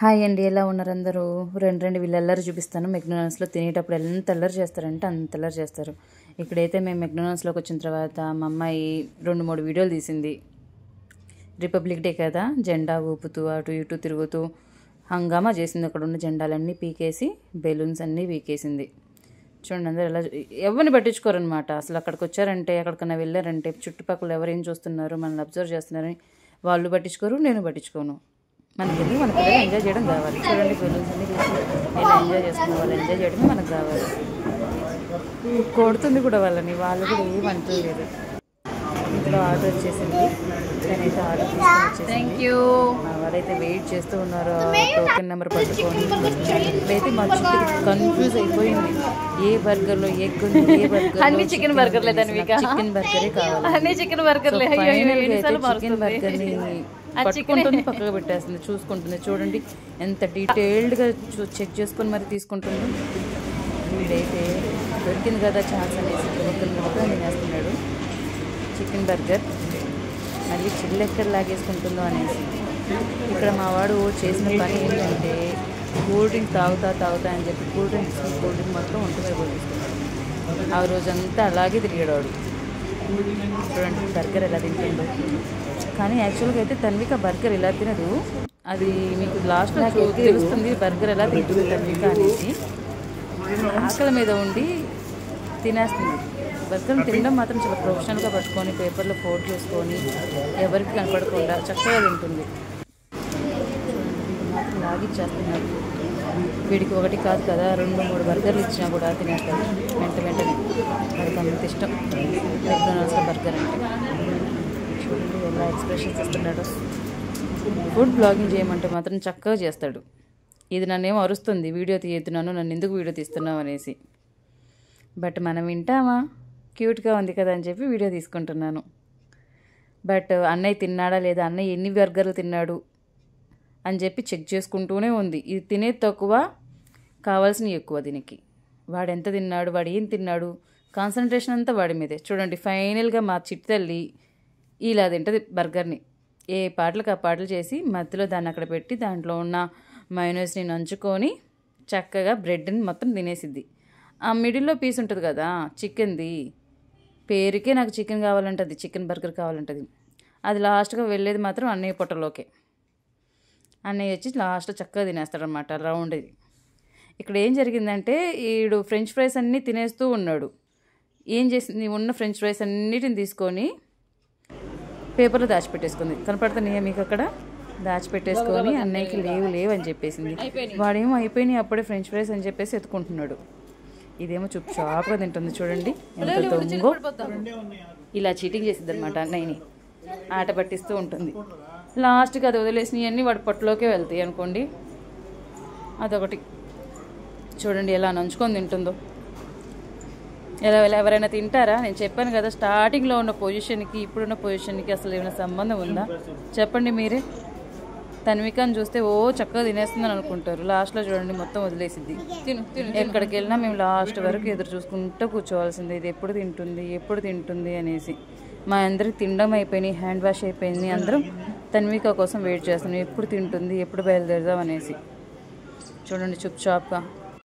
Hi అండి, ఎలా ఉన్నారు అందరూ? రెండు వీళ్ళు అల్లరి చూపిస్తాను. మెక్డొనాల్డ్స్లో తినేటప్పుడు ఎంత అల్లరి చేస్తారంటే అంత అల్లరి చేస్తారు. ఇక్కడైతే మేము మెక్డొనాల్డ్స్లోకి వచ్చిన తర్వాత మా అమ్మాయి 2-3 వీడియోలు తీసింది. రిపబ్లిక్ డే కదా, జెండా ఊపుతూ అటు ఇటు తిరుగుతూ హంగామా చేసింది. అక్కడ ఉన్న జెండాలన్నీ పీకేసి బెలూన్స్ అన్నీ పీకేసింది. చూడండి, అందరూ ఎలా ఎవరిని పట్టించుకోరనమాట. అసలు అక్కడికి వచ్చారంటే, ఎక్కడికన్నా వెళ్ళారంటే చుట్టుపక్కల ఎవరేం చూస్తున్నారు, మనల్ని అబ్జర్వ్ చేస్తున్నారని వాళ్ళు పట్టించుకోరు, నేను పట్టించుకోను. మనకి మన పిల్లలు ఎంజాయ్ చేయడం కావాలి. చూడండి, బెలూన్స్ అన్ని తీసి ఎలా ఎంజాయ్ చేస్తున్న వాళ్ళు ఎంజాయ్ చేయడమే మనకు కావాలి. కొడుతుంది కూడా వాళ్ళని, వాళ్ళు కూడా ఏమంటూ లేదు. ఇంట్లో ఆర్డర్ వచ్చేసింది, నేనైతే ఆర్డర్ తీసుకొని వచ్చేసింది. మా వాళ్ళైతే వెయిట్ చేస్తూ ఉన్నారు టోకెన్ నెంబర్ పట్టుకొని. ఇప్పుడైతే మా చుట్టూ కన్ఫ్యూజ్ అయిపోయింది. ఏ బర్గర్లో ఎగ్ ఉంది, ఏ బర్గర్ చికెన్ బర్గర్ లేదని చికెన్ బర్గరే కావాలి. చికెన్ బర్గర్ చికెన్ బర్గర్ని పట్టుకుంటుంది, పక్కకు పెట్టేస్తుంది, చూసుకుంటుంది. చూడండి ఎంత డీటెయిల్డ్గా చెక్ చేసుకొని మరి తీసుకుంటుంది. వీడైతే దొరికింది కదా ఛాన్స్ అనేసి ఒక్కరిని తినేస్తున్నాడు చికెన్ బర్గర్. మళ్ళీ చిల్లు ఎక్కడ లాగేసుకుంటుందో అనేసి. ఇక్కడ మా వాడు చేసిన పని ఏంటంటే కూల్ డ్రింక్ తాగుతా అని చెప్పి కూల్ డ్రింక్ మొత్తం ఒంటిపై పోతీసుకున్నాడు. ఆ రోజంతా అలాగే తిరిగాడు వాడు. చూడండి బర్గర్ ఎలా తింటుందో. కానీ యాక్చువల్గా అయితే తన్విక బర్గర్ ఎలా తినదు, అది మీకు లాస్ట్లో తెలుస్తుంది బర్గర్ ఎలా తింటుంది తన్విక అనేసి. ఆకలి మీద ఉండి తినేస్తుంది. బర్గర్ తినడం మాత్రం చాలా ప్రొఫెషనల్గా పట్టుకొని పేపర్లో ఫోల్డ్ చేసుకొని ఎవరికి కనపడకుండా చక్కగా తింటుంది. మాత్రం లాగిచ్చేస్తున్నాడు. వీడికి ఒకటి కాదు కదా 2-3 బర్గర్లు ఇచ్చినా కూడా తినేస్తాడు వెంటనే. వాడికి అంత ఇష్టం మెక్డొనాల్డ్స్లో బర్గర్ అంటే. చూడండి ఎలా ఎక్స్ప్రెషన్స్ ఇస్తున్నాడు. ఫుడ్ బ్లాగింగ్ చేయమంటే మాత్రం చక్కగా చేస్తాడు. ఇది నన్నేమో అరుస్తుంది, వీడియో తీస్తున్నాను, నన్ను ఎందుకు వీడియో తీస్తున్నావు అనేసి. బట్ మనం వింటామా, క్యూట్గా ఉంది కదా అని చెప్పి వీడియో తీసుకుంటున్నాను. బట్ అన్నయ్య తిన్నాడా లేదా, అన్నయ్య ఎన్ని బర్గర్లు తిన్నాడు అని చెప్పి చెక్ చేసుకుంటూనే ఉంది. ఇది తినేది తక్కువ, కావాల్సినవి ఎక్కువ దీనికి. వాడు ఎంత తిన్నాడు, వాడు ఏం తిన్నాడు, కాన్సన్ట్రేషన్ అంతా వాడి మీదే. చూడండి ఫైనల్గా మా చిట్టి తల్లి ఇలా తింటుంది బర్గర్ని. ఏ పాటలకు ఆ పాటలు చేసి మధ్యలో దాన్ని అక్కడ పెట్టి దాంట్లో ఉన్న మయోనైస్ని నంచుకొని చక్కగా బ్రెడ్ని మొత్తం తినేసిద్ది. ఆ మిడిల్లో పీస్ ఉంటుంది కదా చికెన్ది, పేరుకే నాకు చికెన్ కావాలంటుంది, చికెన్ బర్గర్ కావాలంటుంది. అది లాస్ట్గా వెళ్ళేది మాత్రం అన్నయ్య పొట్టలోకే. అన్నయ్య వచ్చి లాస్ట్లో చక్కగా తినేస్తాడనమాట రౌండ్. ఇది ఇక్కడ ఏం జరిగిందంటే ఈడు ఫ్రెంచ్ ఫ్రైస్ అన్నీ తినేస్తూ ఉన్నాడు. ఏం చేసింది, ఉన్న ఫ్రెంచ్ ఫ్రైస్ అన్నిటిని తీసుకొని పేపర్లో దాచిపెట్టేసుకుంది. కనపడుతున్నాయా మీకు అక్కడ? దాచిపెట్టేసుకొని అన్నయ్యకి లేవు అని చెప్పేసింది. వాడేమో అయిపోయినాయి అప్పుడే ఫ్రెంచ్ ఫ్రైస్ అని చెప్పేసి ఎత్తుకుంటున్నాడు. ఇదేమో షాప్గా తింటుంది. చూడండి ఎంత దొంగో. ఇలా చీటింగ్ చేసిద్ది అనమాట అన్నయ్యని, ఆట పట్టిస్తూ ఉంటుంది. లాస్ట్కి అది వదిలేసినవి అన్నీ వాడి పొట్టలోకే వెళ్తాయి అనుకోండి. అదొకటి చూడండి ఎలా నంచుకొని తింటుందో. ఎవరైనా తింటారా? నేను చెప్పాను కదా, స్టార్టింగ్లో ఉన్న పొజిషన్కి ఇప్పుడున్న పొజిషన్కి అసలు ఏమైనా సంబంధం ఉందా చెప్పండి మీరే. తన్వికని చూస్తే ఓ చక్కగా తినేస్తుందని అనుకుంటారు, లాస్ట్లో చూడండి మొత్తం వదిలేసిద్ది. ఎక్కడికి వెళ్ళినా మేము లాస్ట్ వరకు ఎదురు చూసుకుంటూ కూర్చోవాల్సింది, ఇది ఎప్పుడు తింటుంది అనేసి. మా అందరికి తినడం అయిపోయినాయి, హ్యాండ్ వాష్ అయిపోయింది, అందరం తన్విక కోసం వెయిట్ చేస్తున్నాం, ఎప్పుడు తింటుంది, ఎప్పుడు బయలుదేరదాం అనేసి. చూడండి షాప్గా